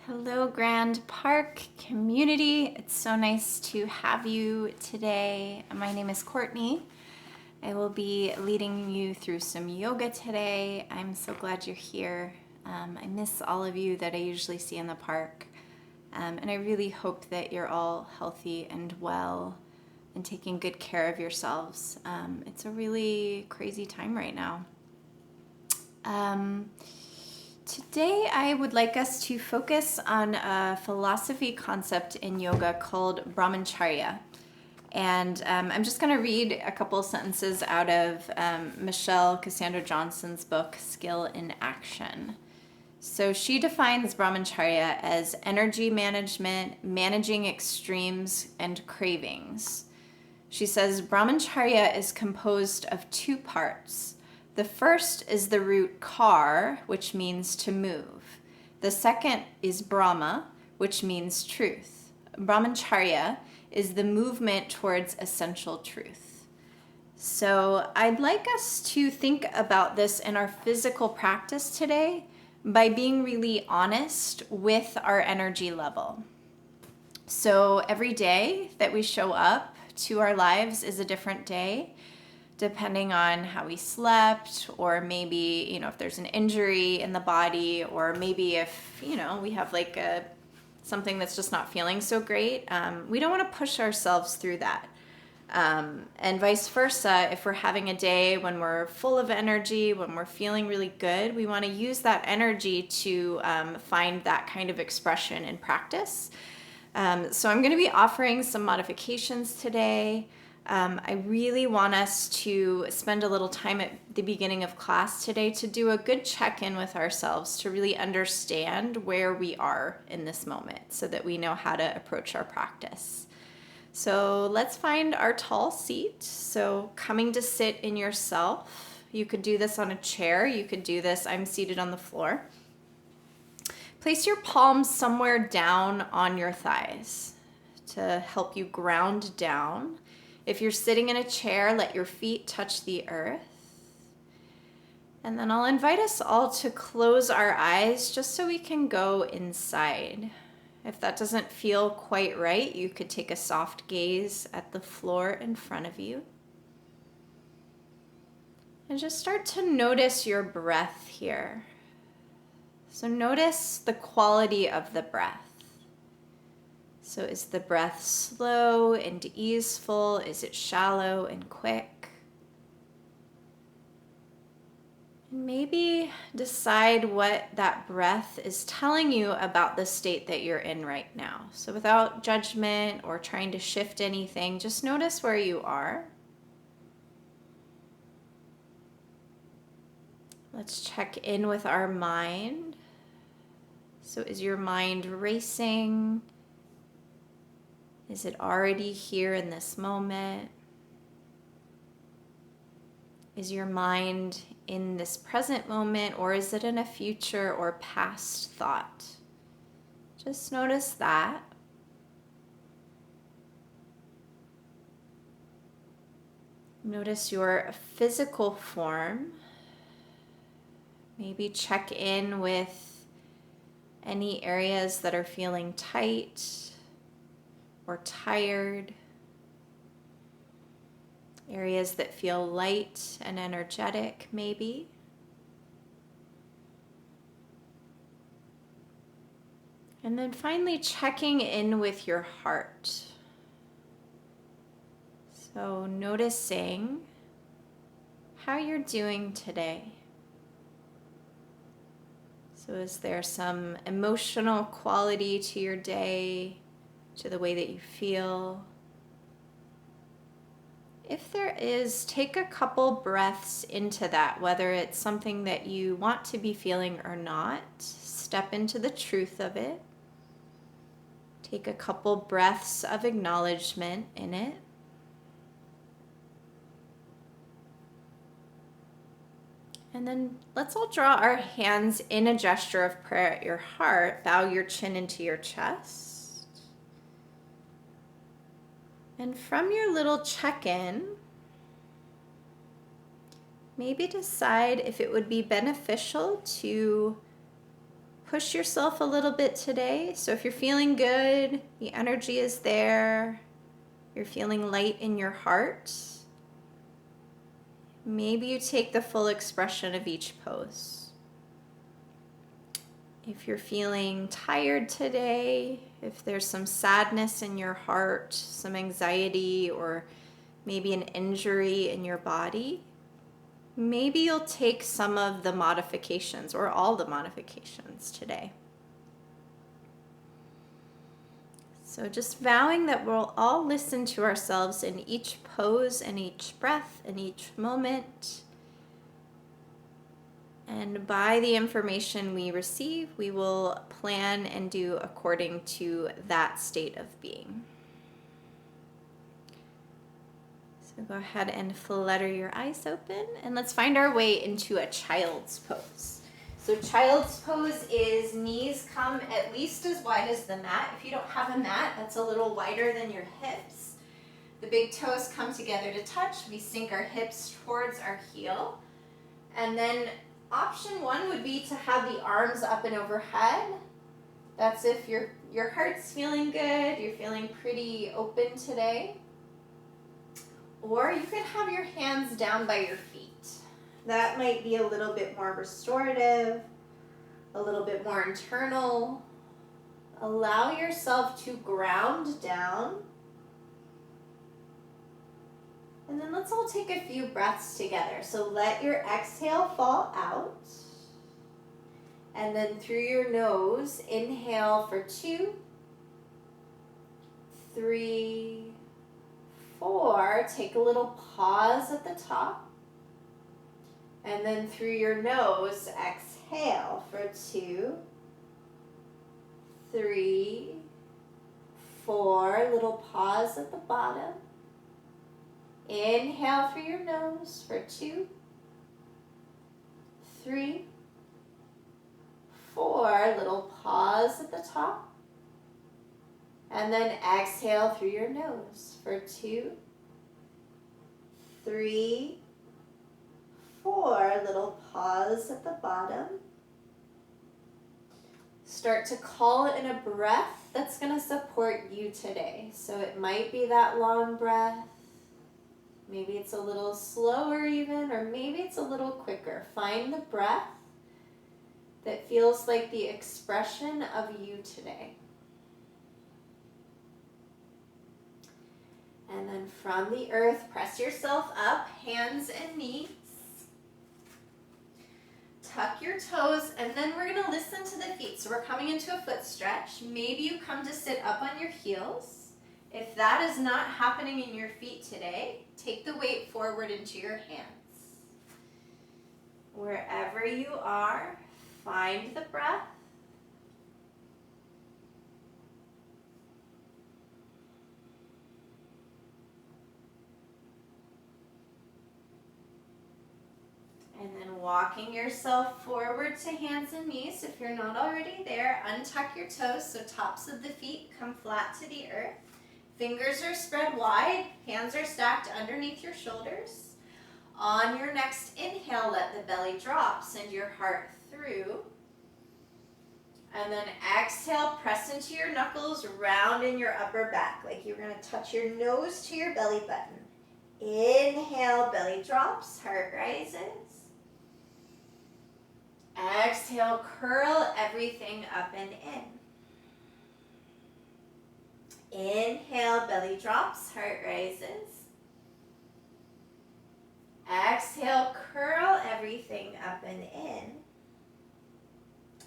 Hello, Grand Park community. It's so nice to have you today. My name is Courtney. I will be leading you through some yoga today. I'm so glad you're here. I miss all of you that I usually see in the park. And I really hope that you're all healthy and well and taking good care of yourselves. It's a really crazy time right now. Today, I would like us to focus on a philosophy concept in yoga called Brahmancharya. And I'm just going to read a couple sentences out of Michelle Cassandra Johnson's book, Skill in Action. So she defines Brahmancharya as energy management, managing extremes, and cravings. She says Brahmancharya is composed of two parts. The first is the root kar, which means to move. The second is Brahma, which means truth. Brahmancharya is the movement towards essential truth. So I'd like us to think about this in our physical practice today by being really honest with our energy level. So every day that we show up to our lives is a different day, depending on how we slept, or maybe, if there's an injury in the body, or maybe if, we have like something that's just not feeling so great. We don't want to push ourselves through that. And vice versa, if we're having a day when we're full of energy, when we're feeling really good, we want to use that energy to find that kind of expression in practice. So I'm going to be offering some modifications today. I really want us to spend a little time at the beginning of class today to do a good check-in with ourselves to really understand where we are in this moment so that we know how to approach our practice. So let's find our tall seat. So coming to sit in yourself. You could do this on a chair. You could do this, I'm seated on the floor. Place your palms somewhere down on your thighs to help you ground down. If you're sitting in a chair, let your feet touch the earth. And then I'll invite us all to close our eyes just so we can go inside. If that doesn't feel quite right, you could take a soft gaze at the floor in front of you. And just start to notice your breath here. So notice the quality of the breath. So is the breath slow and easeful? Is it shallow and quick? And maybe decide what that breath is telling you about the state that you're in right now. So without judgment or trying to shift anything, just notice where you are. Let's check in with our mind. So is your mind racing? Is it already here in this moment? Is your mind in this present moment, or is it in a future or past thought? Just notice that. Notice your physical form. Maybe check in with any areas that are feeling tight or tired, areas that feel light and energetic maybe. And then finally checking in with your heart. So noticing how you're doing today. So is there some emotional quality to your day, to the way that you feel? If there is, take a couple breaths into that, whether it's something that you want to be feeling or not. Step into the truth of it. Take a couple breaths of acknowledgement in it. And then let's all draw our hands in a gesture of prayer at your heart. Bow your chin into your chest. And from your little check-in, maybe decide if it would be beneficial to push yourself a little bit today. So if you're feeling good, the energy is there, you're feeling light in your heart, maybe you take the full expression of each pose. If you're feeling tired today, if there's some sadness in your heart, some anxiety, or maybe an injury in your body, maybe you'll take some of the modifications or all the modifications today. So just vowing that we'll all listen to ourselves in each pose and each breath and each moment. And by the information we receive, we will plan and do according to that state of being. So go ahead and flutter your eyes open, and let's find our way into a child's pose. So child's pose is knees come at least as wide as the mat. If you don't have a mat, that's a little wider than your hips. The big toes come together to touch. We sink our hips towards our heel. And then option one would be to have the arms up and overhead. That's if your heart's feeling good, you're feeling pretty open today. Or you could have your hands down by your feet. That might be a little bit more restorative, a little bit more internal. Allow yourself to ground down. And then let's all take a few breaths together. So let your exhale fall out. And then through your nose, inhale for 2, 3, 4. Take a little pause at the top. And then through your nose, exhale for 2, 3, 4. Little pause at the bottom. Inhale through your nose for 2, 3, 4. Little pause at the top. And then exhale through your nose for 2, 3, 4. Little pause at the bottom. Start to call in a breath that's going to support you today. So it might be that long breath. Maybe it's a little slower even, or maybe it's a little quicker. Find the breath that feels like the expression of you today. And then from the earth, press yourself up, hands and knees. Tuck your toes, and then we're going to listen to the feet. So we're coming into a foot stretch. Maybe you come to sit up on your heels. If that is not happening in your feet today, take the weight forward into your hands. Wherever you are, find the breath. And then walking yourself forward to hands and knees. If you're not already there, untuck your toes so tops of the feet come flat to the earth. Fingers are spread wide, hands are stacked underneath your shoulders. On your next inhale, let the belly drop, send your heart through. And then exhale, press into your knuckles, round in your upper back, like you're going to touch your nose to your belly button. Inhale, belly drops, heart rises. Exhale, curl everything up and in. Inhale, belly drops, heart rises. Exhale, curl everything up and in.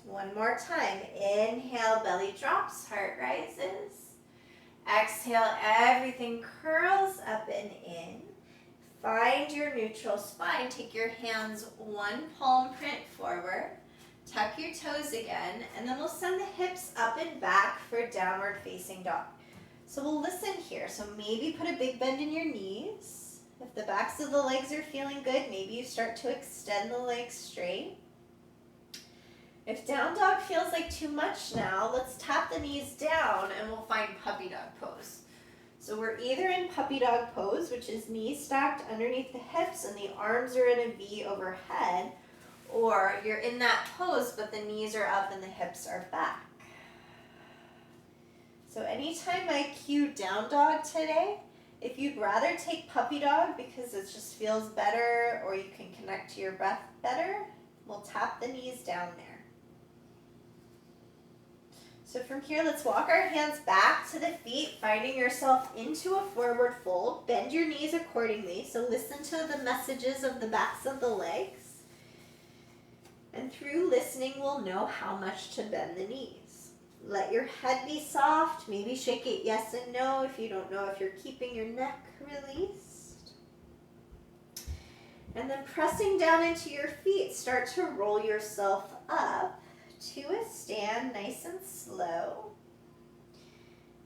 One more time. Inhale, belly drops, heart rises. Exhale, everything curls up and in. Find your neutral spine. Take your hands one palm print forward. Tuck your toes again, and then we'll send the hips up and back for downward facing dog. So we'll listen here. So maybe put a big bend in your knees. If the backs of the legs are feeling good, maybe you start to extend the legs straight. If down dog feels like too much now, let's tap the knees down and we'll find puppy dog pose. So we're either in puppy dog pose, which is knees stacked underneath the hips and the arms are in a V overhead, Or you're in that pose, but the knees are up and the hips are back. So anytime I cue down dog today, if you'd rather take puppy dog because it just feels better or you can connect to your breath better, we'll tap the knees down there. So from here, let's walk our hands back to the feet, finding yourself into a forward fold. Bend your knees accordingly. So listen to the messages of the backs of the legs. And through listening, we'll know how much to bend the knees. Let your head be soft. Maybe shake it yes and no if you don't know if you're keeping your neck released. And then pressing down into your feet, start to roll yourself up to a stand, nice and slow.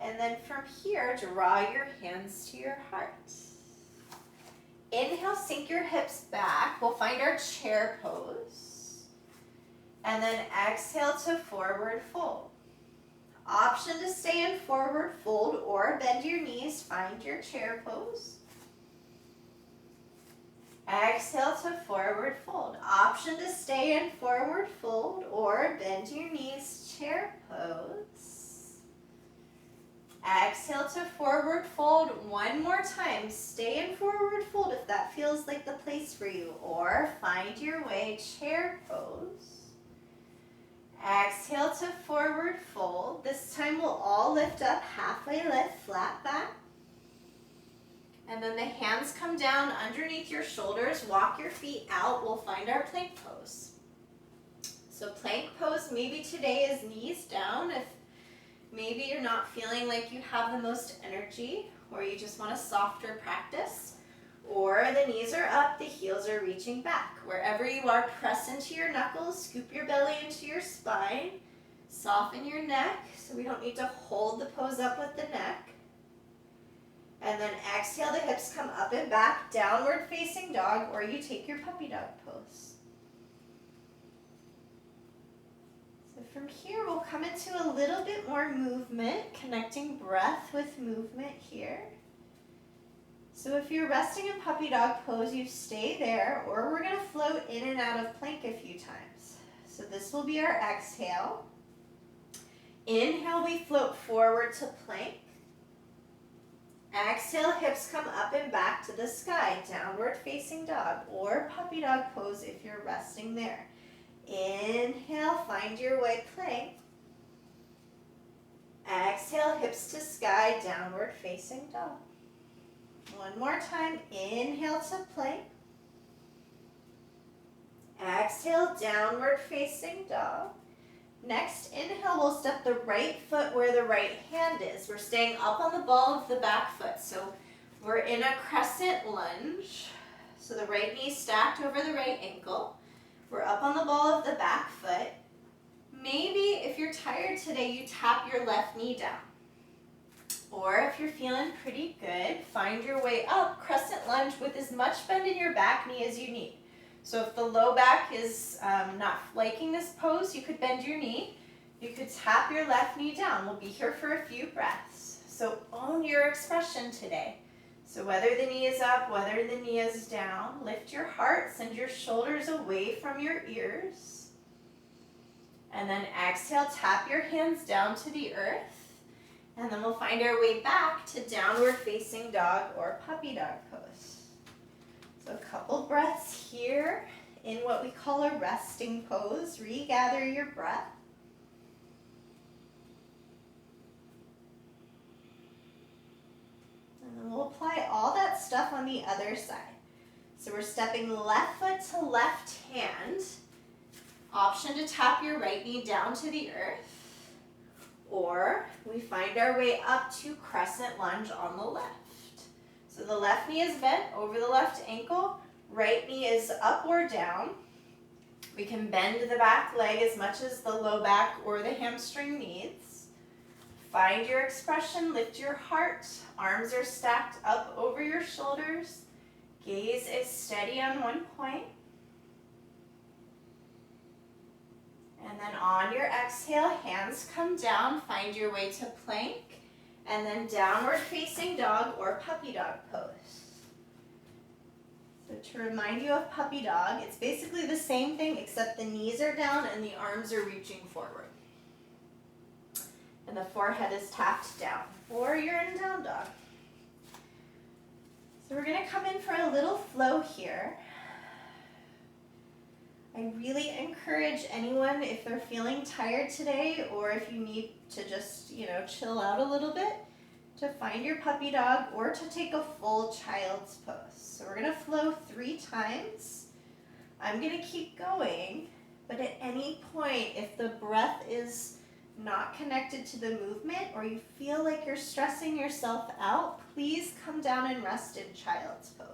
And then from here, draw your hands to your heart. Inhale, sink your hips back. We'll find our chair pose. And then exhale to forward fold. Option to stay in forward fold or bend your knees, find your chair pose. Exhale to forward fold. Option to stay in forward fold or bend your knees, chair pose. Exhale to forward fold one more time. Stay in forward fold if that feels like the place for you, or find your way, chair pose. Exhale to forward fold. This time we'll all lift up, halfway lift, flat back. And then the hands come down underneath your shoulders. Walk your feet out. We'll find our plank pose. So plank pose maybe today is knees down. If maybe you're not feeling like you have the most energy, or you just want a softer practice, or the knees are up, the heels are reaching back. Wherever you are, press into your knuckles, scoop your belly into your spine, soften your neck, so we don't need to hold the pose up with the neck. And then exhale, the hips come up and back, downward facing dog, or you take your puppy dog pose. So from here, we'll come into a little bit more movement, connecting breath with movement here. So if you're resting in puppy dog pose, you stay there, or we're gonna float in and out of plank a few times. So this will be our exhale. Inhale, we float forward to plank. Exhale, hips come up and back to the sky, downward facing dog, or puppy dog pose if you're resting there. Inhale, find your way, plank. Exhale, hips to sky, downward facing dog. One more time, inhale to plank. Exhale, downward facing dog. Next, inhale, we'll step the right foot where the right hand is. We're staying up on the ball of the back foot. So we're in a crescent lunge. So the right knee stacked over the right ankle. We're up on the ball of the back foot. Maybe if you're tired today, you tap your left knee down. Or if you're feeling pretty good, find your way up, crescent lunge with as much bend in your back knee as you need. So if the low back is not liking this pose, you could bend your knee. You could tap your left knee down. We'll be here for a few breaths. So own your expression today. So whether the knee is up, whether the knee is down, lift your heart, send your shoulders away from your ears. And then exhale, tap your hands down to the earth. And then we'll find our way back to downward facing dog or puppy dog pose. So a couple breaths here in what we call a resting pose. Regather your breath. And then we'll apply all that stuff on the other side. So we're stepping left foot to left hand. Option to tap your right knee down to the earth. Or we find our way up to crescent lunge on the left. So the left knee is bent over the left ankle, right knee is up or down. We can bend the back leg as much as the low back or the hamstring needs. Find your expression, lift your heart, arms are stacked up over your shoulders, gaze is steady on one point. And then on your exhale, hands come down, find your way to plank. And then downward facing dog or puppy dog pose. So to remind you of puppy dog, it's basically the same thing except the knees are down and the arms are reaching forward. And the forehead is tapped down. Or you're in down dog. So we're going to come in for a little flow here. I really encourage anyone, if they're feeling tired today or if you need to just, chill out a little bit, to find your puppy dog or to take a full child's pose. So we're going to flow 3 times. I'm going to keep going, but at any point, if the breath is not connected to the movement or you feel like you're stressing yourself out, please come down and rest in child's pose.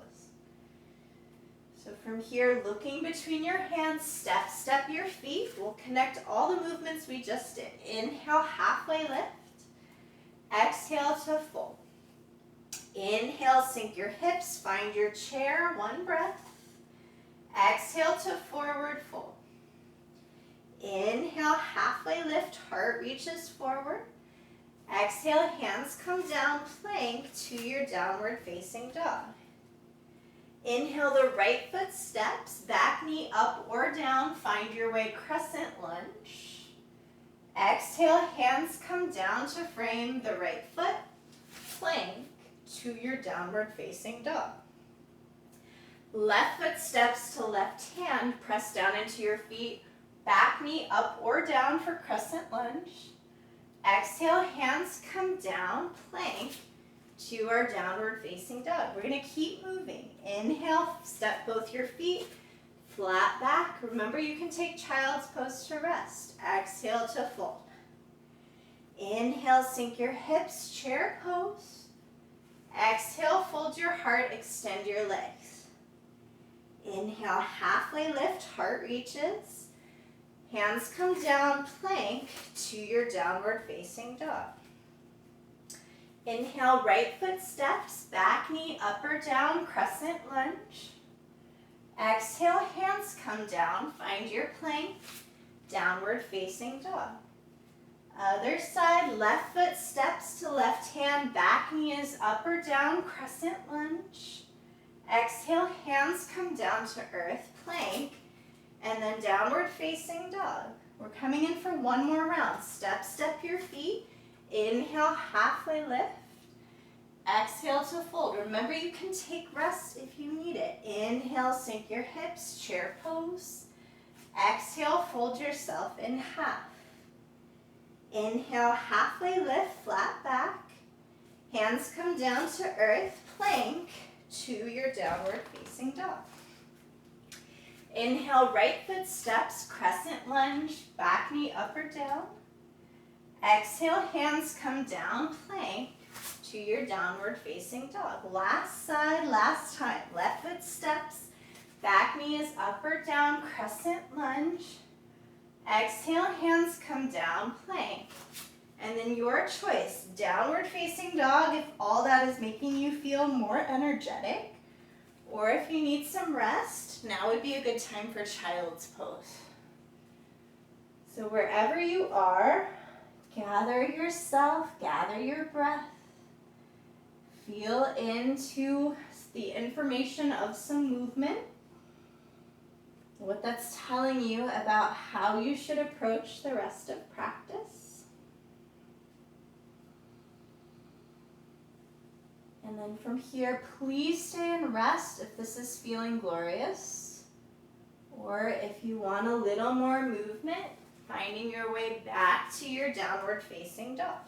So from here, looking between your hands, step your feet. We'll connect all the movements we just did. Inhale, halfway lift. Exhale to fold. Inhale, sink your hips, find your chair, 1 breath. Exhale to forward fold. Inhale, halfway lift, heart reaches forward. Exhale, hands come down, plank to your downward facing dog. Inhale, the right foot steps, back knee up or down, find your way crescent lunge. Exhale, hands come down to frame the right foot, plank to your downward facing dog. Left foot steps to left hand, press down into your feet, back knee up or down for crescent lunge. Exhale, hands come down, plank to our downward facing dog. We're going to keep moving. Inhale, step both your feet, flat back. Remember, you can take child's pose to rest. Exhale to fold. Inhale, sink your hips, chair pose. Exhale, fold your heart, extend your legs. Inhale, halfway lift, heart reaches. Hands come down, plank to your downward facing dog. Inhale, right foot steps, back knee up or down, crescent lunge. Exhale, hands come down, find your plank, downward facing dog. Other side, left foot steps to left hand, back knee is up or down, crescent lunge. Exhale, hands come down to earth, plank, and then downward facing dog. We're coming in for 1 more round. Step your feet. Inhale, halfway lift. Exhale to fold. Remember, you can take rest if you need it. Inhale, sink your hips, chair pose. Exhale, fold yourself in half. Inhale, halfway lift, flat back. Hands come down to earth, plank to your downward facing dog. Inhale, right foot steps, crescent lunge, back knee up or down. Exhale, hands come down, plank to your downward facing dog. Last side, last time. Left foot steps, back knee is up or down, crescent lunge. Exhale, hands come down, plank. And then your choice, downward facing dog if all that is making you feel more energetic, or if you need some rest, now would be a good time for child's pose. So wherever you are, gather yourself, gather your breath. Feel into the information of some movement, what that's telling you about how you should approach the rest of practice. And then from here, please stay in rest if this is feeling glorious. Or if you want a little more movement, finding your way back to your downward facing dog.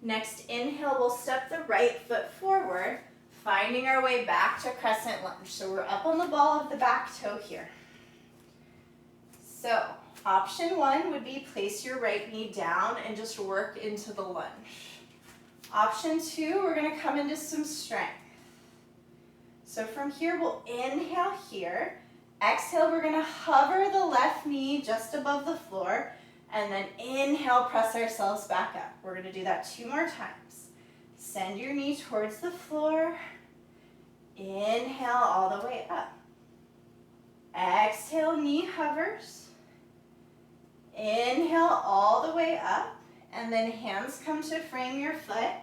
Next inhale, we'll step the right foot forward, finding our way back to crescent lunge. So we're up on the ball of the back toe here. So option 1 would be place your right knee down and just work into the lunge. Option 2, we're going to come into some strength. So from here, we'll inhale here. Exhale, we're going to hover the left knee just above the floor. And then inhale, press ourselves back up. We're going to do that 2 more times. Send your knee towards the floor. Inhale all the way up. Exhale, knee hovers. Inhale all the way up. And then hands come to frame your foot.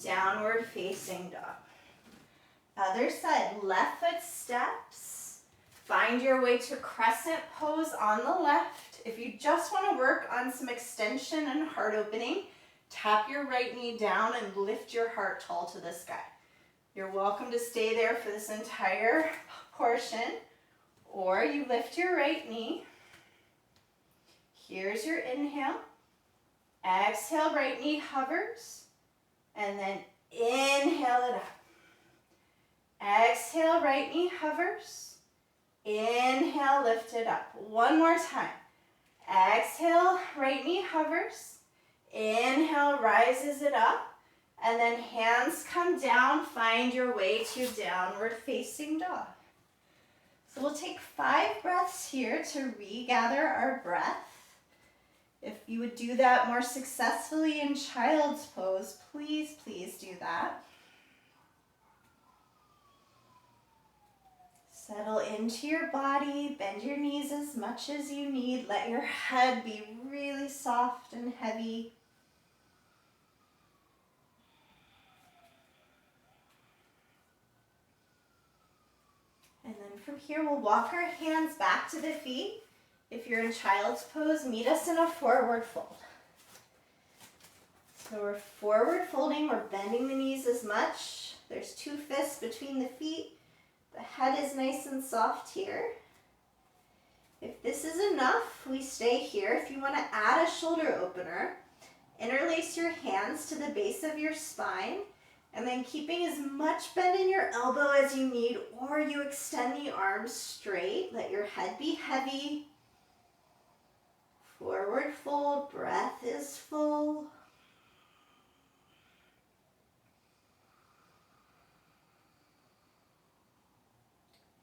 Downward facing dog. Other side, left foot steps. Find your way to crescent pose on the left. If you just want to work on some extension and heart opening, tap your right knee down and lift your heart tall to the sky. You're welcome to stay there for this entire portion, or you lift your right knee. Here's your inhale. Exhale, right knee hovers, and then inhale it up. Exhale, right knee hovers. Inhale, lift it up. One more time. Exhale, right knee hovers. Inhale, rises it up. And then hands come down, find your way to downward facing dog. So we'll take 5 breaths here to regather our breath. If you would do that more successfully in child's pose, please, please do that. Settle into your body, bend your knees as much as you need. Let your head be really soft and heavy. And then from here, we'll walk our hands back to the feet. If you're in child's pose, meet us in a forward fold. So we're forward folding, we're bending the knees as much. There's 2 fists between the feet. The head is nice and soft here. If this is enough, we stay here. If you want to add a shoulder opener, interlace your hands to the base of your spine, and then keeping as much bend in your elbow as you need, or you extend the arms straight. Let your head be heavy. Forward fold, breath is full.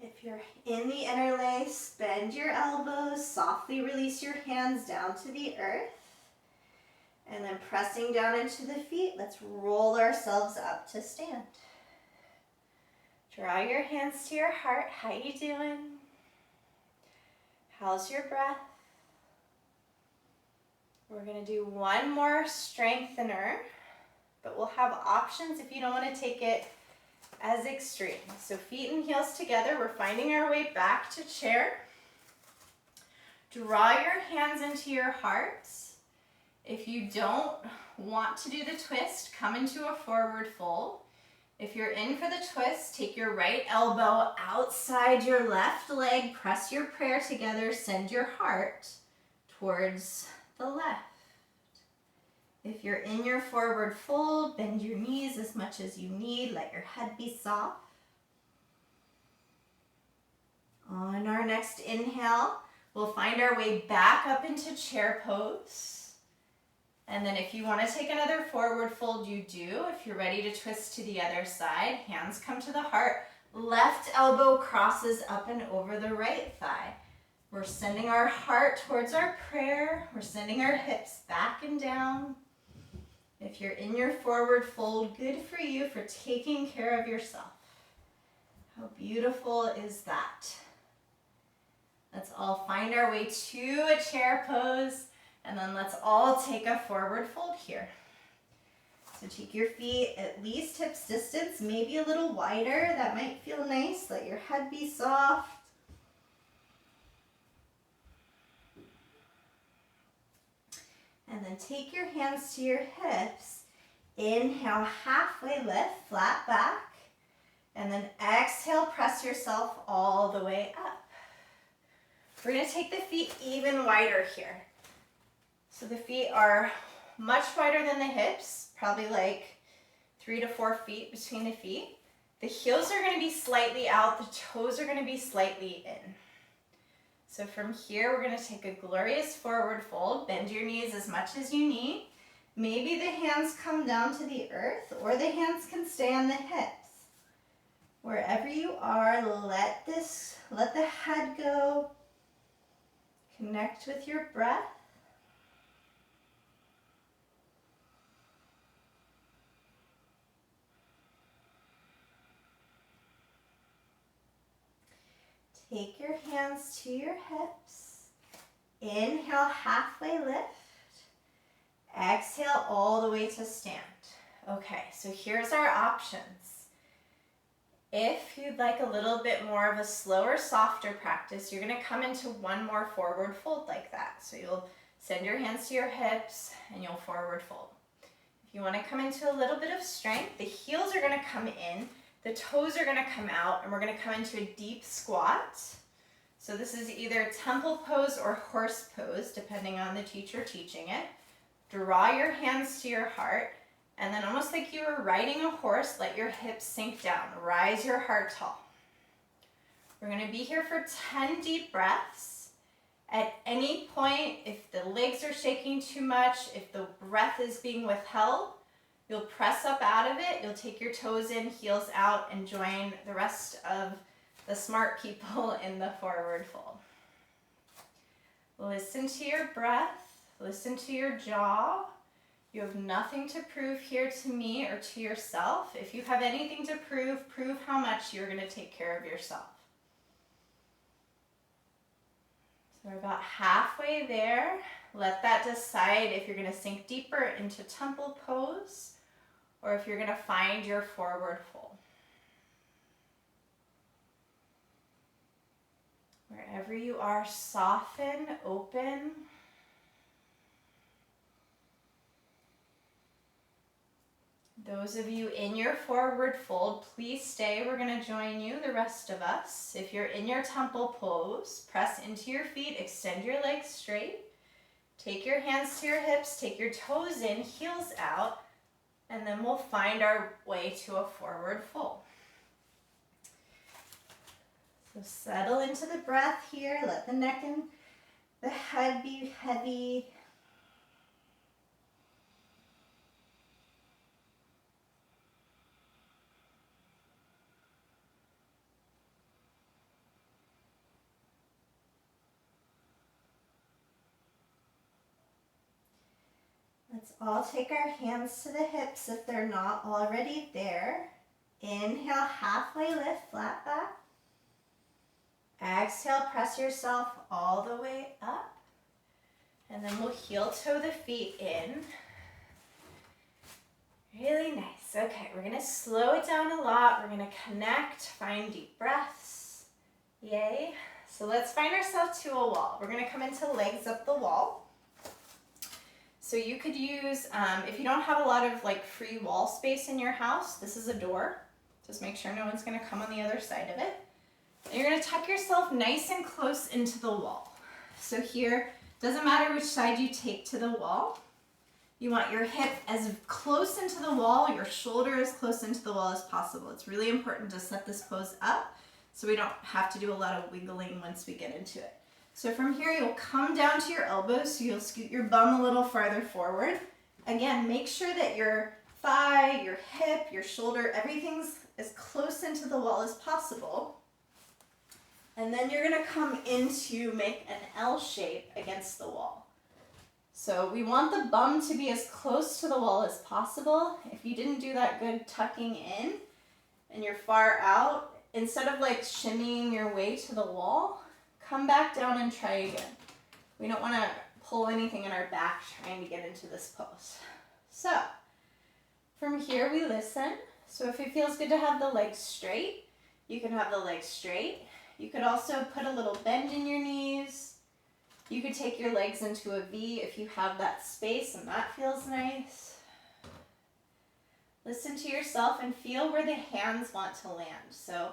If you're in the interlace, bend your elbows, softly release your hands down to the earth. And then pressing down into the feet, let's roll ourselves up to stand. Draw your hands to your heart. How you doing? How's your breath? We're going to do one more strengthener, but we'll have options if you don't want to take it as extreme. So feet and heels together, we're finding our way back to chair. Draw your hands into your hearts. If you don't want to do the twist, come into a forward fold. If you're in for the twist, take your right elbow outside your left leg, press your prayer together, send your heart towards the left. If you're in your forward fold, bend your knees as much as you need. Let your head be soft. On our next inhale, we'll find our way back up into chair pose. And then if you want to take another forward fold, you do. If you're ready to twist to the other side, hands come to the heart. Left elbow crosses up and over the right thigh. We're sending our heart towards our prayer. We're sending our hips back and down. If you're in your forward fold, good for you for taking care of yourself. How beautiful is that? Let's all find our way to a chair pose, and then let's all take a forward fold here. So take your feet at least hips distance, maybe a little wider. That might feel nice. Let your head be soft. And then take your hands to your hips. Inhale, halfway lift, flat back. And then exhale, press yourself all the way up. We're going to take the feet even wider here. So the feet are much wider than the hips, probably like 3 to 4 feet between the feet. The heels are going to be slightly out, the toes are going to be slightly in. So from here, we're going to take a glorious forward fold. Bend your knees as much as you need. Maybe the hands come down to the earth, or the hands can stay on the hips. Wherever you are, let the head go. Connect with your breath. Take your hands to your hips. Inhale, halfway lift. Exhale all the way to stand. Okay, so here's our options. If you'd like a little bit more of a slower, softer practice, you're going to come into one more forward fold like that. So you'll send your hands to your hips and you'll forward fold. If you want to come into a little bit of strength, the heels are going to come in, the toes are going to come out, and we're going to come into a deep squat. So this is either temple pose or horse pose, depending on the teacher teaching it. Draw your hands to your heart, and then almost like you were riding a horse, let your hips sink down. Rise your heart tall. We're going to be here for 10 deep breaths. At any point, if the legs are shaking too much, if the breath is being withheld, you'll press up out of it. You'll take your toes in, heels out, and join the rest of the smart people in the forward fold. Listen to your breath. Listen to your jaw. You have nothing to prove here to me or to yourself. If you have anything to prove, prove how much you're going to take care of yourself. So we're about halfway there. Let that decide if you're going to sink deeper into temple pose or if you're going to find your forward fold. Wherever you are, soften, open. Those of you in your forward fold, please stay. We're going to join you, the rest of us. If you're in your temple pose, press into your feet, extend your legs straight. Take your hands to your hips, take your toes in, heels out, and then we'll find our way to a forward fold. So settle into the breath here. Let the neck and the head be heavy. Let's all take our hands to the hips if they're not already there. Inhale, halfway lift, flat back. Exhale, press yourself all the way up. And then we'll heel toe the feet in. Really nice. Okay, we're going to slow it down a lot. We're going to connect, find deep breaths. Yay. So let's find ourselves to a wall. We're going to come into legs up the wall. So you could use, if you don't have a lot of like free wall space in your house, this is a door. Just make sure no one's going to come on the other side of it. And you're going to tuck yourself nice and close into the wall. So here, doesn't matter which side you take to the wall. You want your hip as close into the wall, your shoulder as close into the wall as possible. It's really important to set this pose up so we don't have to do a lot of wiggling once we get into it. So from here, you'll come down to your elbows, so you'll scoot your bum a little farther forward. Again, make sure that your thigh, your hip, your shoulder, everything's as close into the wall as possible. And then you're going to come into make an L shape against the wall. So we want the bum to be as close to the wall as possible. If you didn't do that good tucking in and you're far out, instead of like shimmying your way to the wall, come back down and try again. We don't want to pull anything in our back trying to get into this pose. So from here we listen. So if it feels good to have the legs straight, you can have the legs straight. You could also put a little bend in your knees. You could take your legs into a V if you have that space and that feels nice. Listen to yourself and feel where the hands want to land. So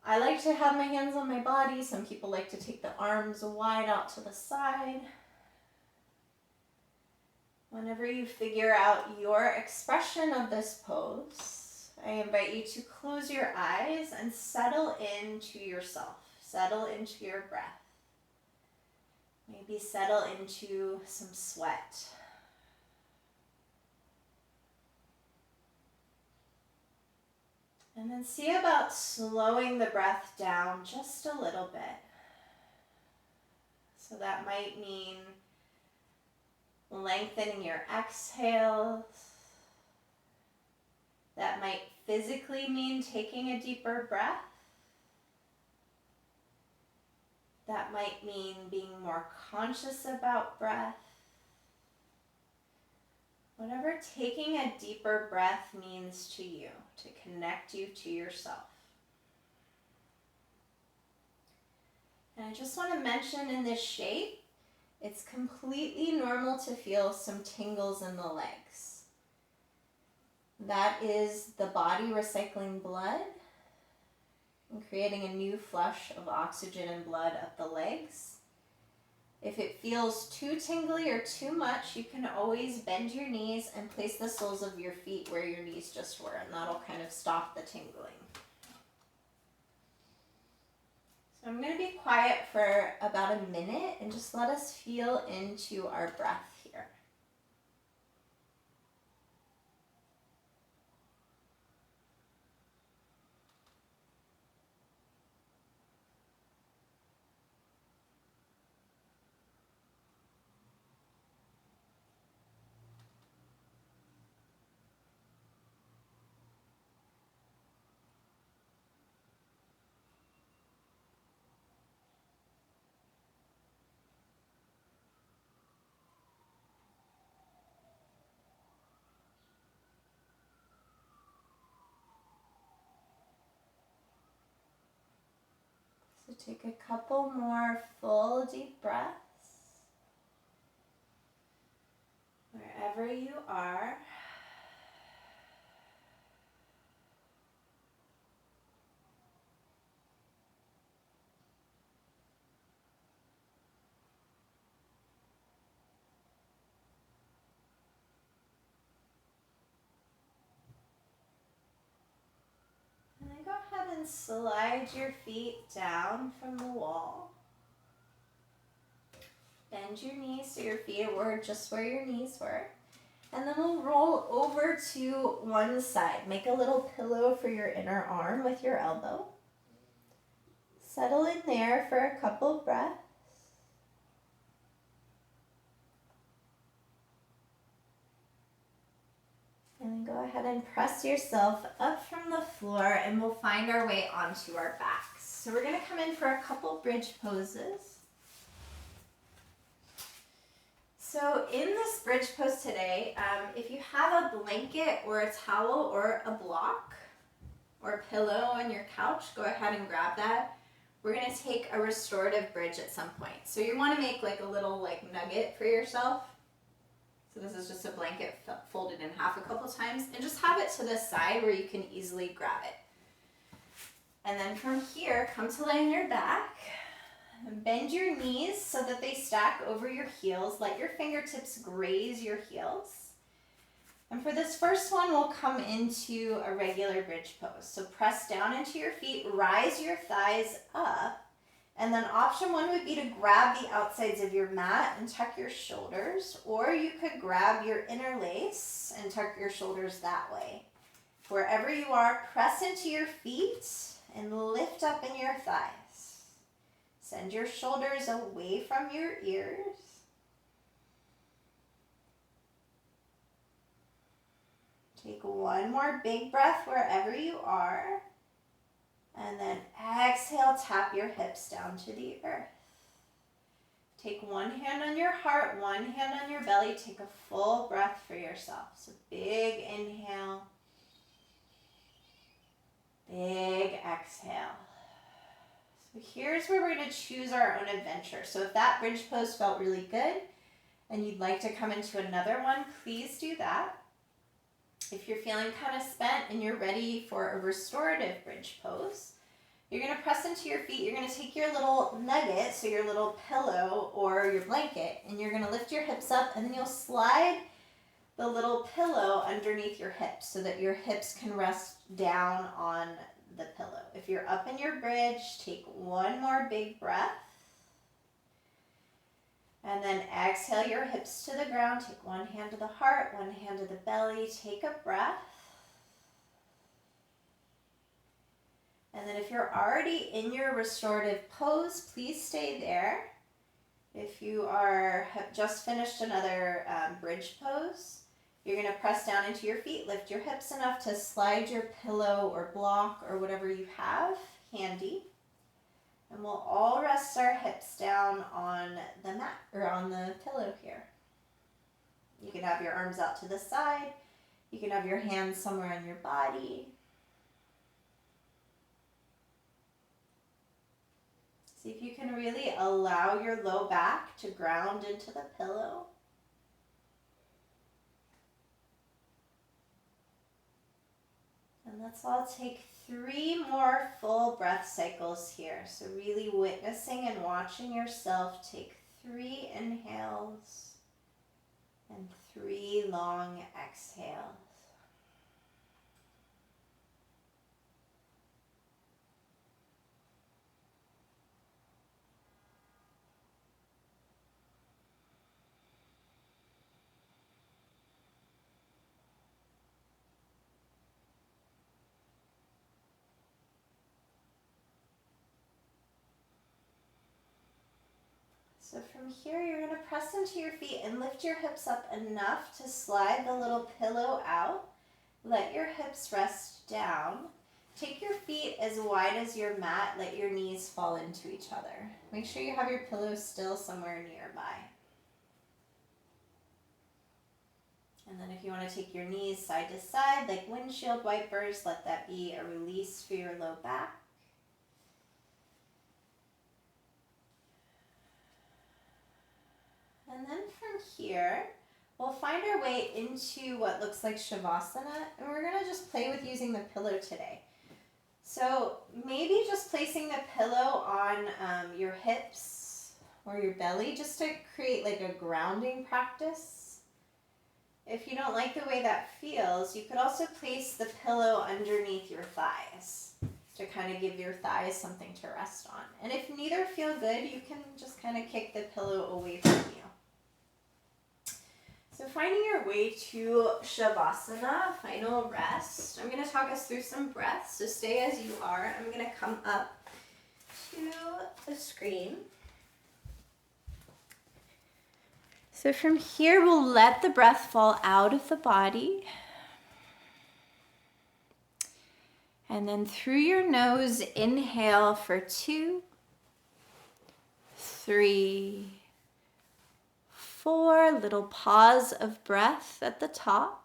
I like to have my hands on my body. Some people like to take the arms wide out to the side. Whenever you figure out your expression of this pose, I invite you to close your eyes and settle into yourself. Settle into your breath. Maybe settle into some sweat. And then see about slowing the breath down just a little bit. So that might mean lengthening your exhales. That might physically mean taking a deeper breath. That might mean being more conscious about breath. Whatever taking a deeper breath means to you, to connect you to yourself. And I just want to mention in this shape, it's completely normal to feel some tingles in the legs. That is the body recycling blood and creating a new flush of oxygen and blood up the legs. If it feels too tingly or too much, you can always bend your knees and place the soles of your feet where your knees just were, and that'll kind of stop the tingling. So I'm going to be quiet for about a minute and just let us feel into our breath here. So take a couple more full deep breaths. Wherever you are. And then go ahead and slide your feet down from the wall. Bend your knees so your feet were just where your knees were. And then we'll roll over to one side. Make a little pillow for your inner arm with your elbow. Settle in there for a couple breaths. And then go ahead and press yourself up from the floor, and we'll find our way onto our backs. So we're going to come in for a couple bridge poses. So in this bridge pose today, if you have a blanket or a towel or a block or a pillow on your couch, go ahead and grab that. We're going to take a restorative bridge at some point. So you want to make like a little nugget for yourself. So this is just a blanket folded in half a couple times, and just have it to the side where you can easily grab it. And then from here, come to lay on your back. Bend your knees so that they stack over your heels. Let your fingertips graze your heels. And for this first one, we'll come into a regular bridge pose. So press down into your feet, rise your thighs up. And then option one would be to grab the outsides of your mat and tuck your shoulders, or you could grab your interlace and tuck your shoulders that way. Wherever you are, press into your feet and lift up in your thighs. Send your shoulders away from your ears. Take one more big breath wherever you are. And then exhale, tap your hips down to the earth. Take one hand on your heart, one hand on your belly. Take a full breath for yourself. So big inhale, big exhale. So here's where we're going to choose our own adventure. So if that bridge pose felt really good and you'd like to come into another one, please do that. If you're feeling kind of spent and you're ready for a restorative bridge pose, you're going to press into your feet. You're going to take your little nugget, so your little pillow or your blanket, and you're going to lift your hips up, and then you'll slide the little pillow underneath your hips so that your hips can rest down on the pillow. If you're up in your bridge, take one more big breath. And then exhale your hips to the ground. Take one hand to the heart, one hand to the belly. Take a breath. And then if you're already in your restorative pose, please stay there. If you have just finished another bridge pose, you're going to press down into your feet, lift your hips enough to slide your pillow or block or whatever you have handy. And we'll all rest our hips down on the mat or on the pillow here. You can have your arms out to the side. You can have your hands somewhere on your body. See if you can really allow your low back to ground into the pillow. And let's all take 3 more full breath cycles here. So really witnessing and watching yourself take 3 inhales and 3 long exhales. So from here, you're going to press into your feet and lift your hips up enough to slide the little pillow out. Let your hips rest down. Take your feet as wide as your mat. Let your knees fall into each other. Make sure you have your pillow still somewhere nearby. And then if you want to take your knees side to side like windshield wipers, let that be a release for your low back. And then from here, we'll find our way into what looks like Shavasana, and we're going to just play with using the pillow today. So maybe just placing the pillow on your hips or your belly just to create like a grounding practice. If you don't like the way that feels, you could also place the pillow underneath your thighs to kind of give your thighs something to rest on. And if neither feel good, you can just kind of kick the pillow away from you. So finding your way to Shavasana, final rest. I'm going to talk us through some breaths, so stay as you are. I'm going to come up to the screen. So from here, we'll let the breath fall out of the body. And then through your nose, inhale for 2, 3, 4, little pause of breath at the top.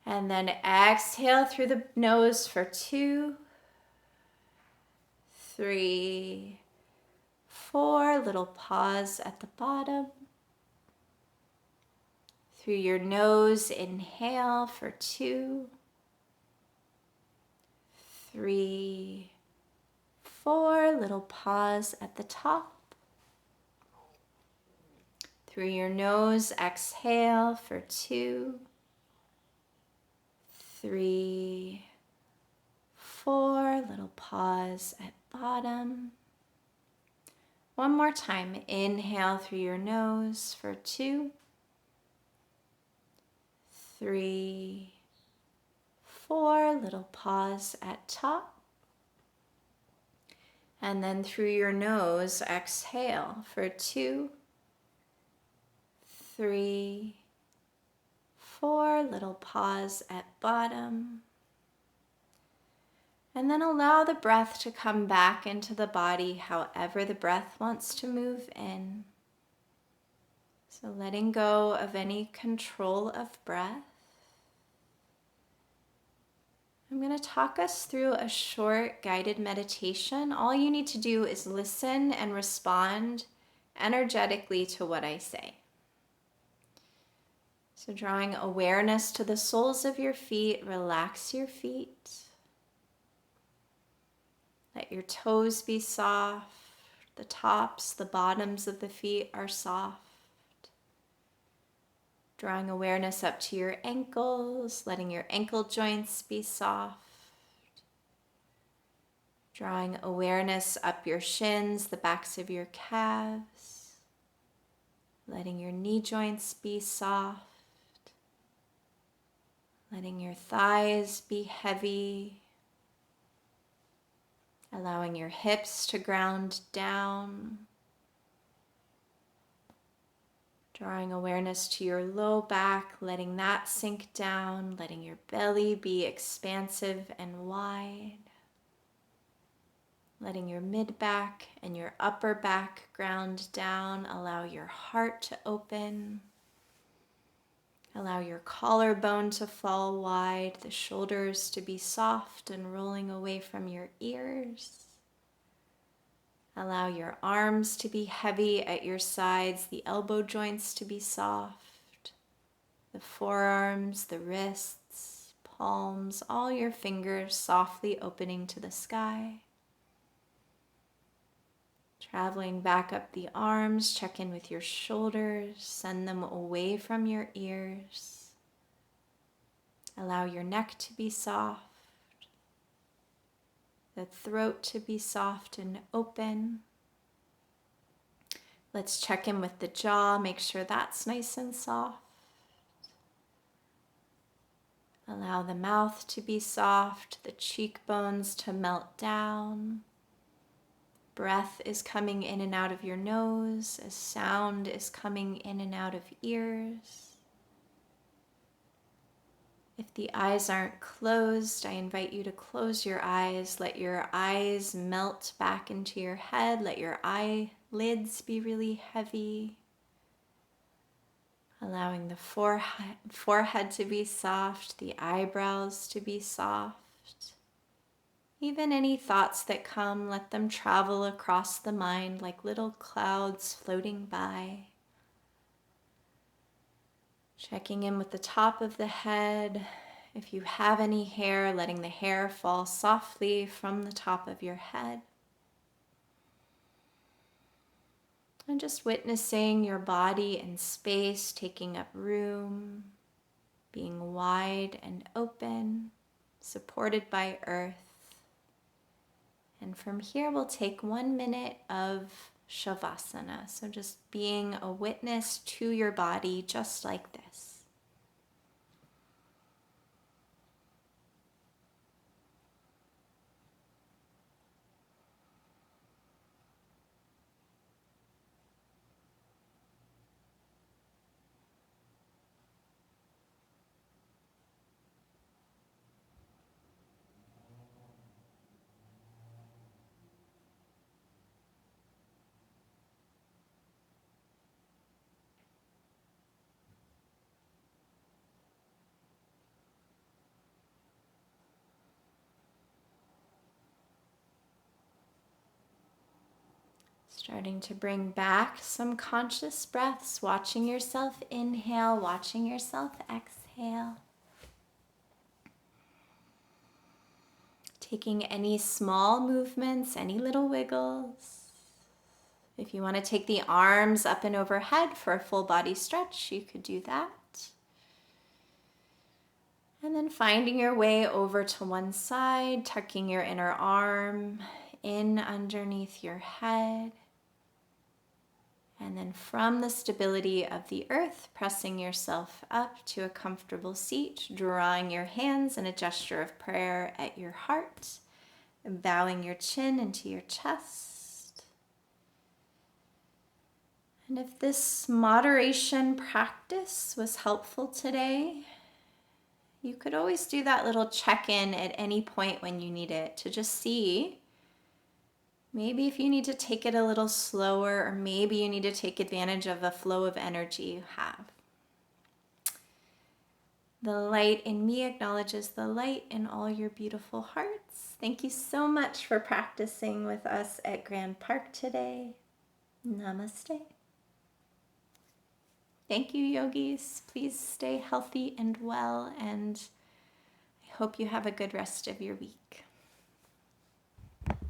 And then exhale through the nose for 2, 3, 4, little pause at the bottom. Through your nose, inhale for 2, 3, 4, little pause at the top. Through your nose, exhale for 2, 3, 4, little pause at bottom. One more time, inhale through your nose for 2, 3, 4, little pause at top. And then through your nose, exhale for 2, 3, 4, little pause at bottom. And then allow the breath to come back into the body however the breath wants to move in. So letting go of any control of breath. I'm going to talk us through a short guided meditation. All you need to do is listen and respond energetically to what I say. So drawing awareness to the soles of your feet, relax your feet. Let your toes be soft. The tops, the bottoms of the feet are soft. Drawing awareness up to your ankles, letting your ankle joints be soft. Drawing awareness up your shins, the backs of your calves. Letting your knee joints be soft. Letting your thighs be heavy. Allowing your hips to ground down. Drawing awareness to your low back, letting that sink down, letting your belly be expansive and wide. Letting your mid-back and your upper back ground down. Allow your heart to open. Allow your collarbone to fall wide, the shoulders to be soft and rolling away from your ears. Allow your arms to be heavy at your sides, the elbow joints to be soft, the forearms, the wrists, palms, all your fingers softly opening to the sky. Traveling back up the arms, check in with your shoulders, send them away from your ears. Allow your neck to be soft, the throat to be soft and open. Let's check in with the jaw, make sure that's nice and soft. Allow the mouth to be soft, the cheekbones to melt down. Breath is coming in and out of your nose as sound is coming in and out of ears. If the eyes aren't closed, I invite you to close your eyes. Let your eyes melt back into your head. Let your eyelids be really heavy. Allowing the forehead to be soft, the eyebrows to be soft. Even any thoughts that come, let them travel across the mind like little clouds floating by. Checking in with the top of the head. If you have any hair, letting the hair fall softly from the top of your head. And just witnessing your body in space, taking up room, being wide and open, supported by earth. And from here, we'll take 1 minute of Shavasana. So just being a witness to your body, just like this. Starting to bring back some conscious breaths, watching yourself inhale, watching yourself exhale. Taking any small movements, any little wiggles. If you want to take the arms up and overhead for a full body stretch, you could do that. And then finding your way over to one side, tucking your inner arm in underneath your head. And then from the stability of the earth, pressing yourself up to a comfortable seat, drawing your hands in a gesture of prayer at your heart, and bowing your chin into your chest. And if this moderation practice was helpful today, you could always do that little check-in at any point when you need it to just see. Maybe if you need to take it a little slower, or maybe you need to take advantage of a flow of energy you have. The light in me acknowledges the light in all your beautiful hearts. Thank you so much for practicing with us at Grand Park today. Namaste. Thank you, yogis. Please stay healthy and well, and I hope you have a good rest of your week.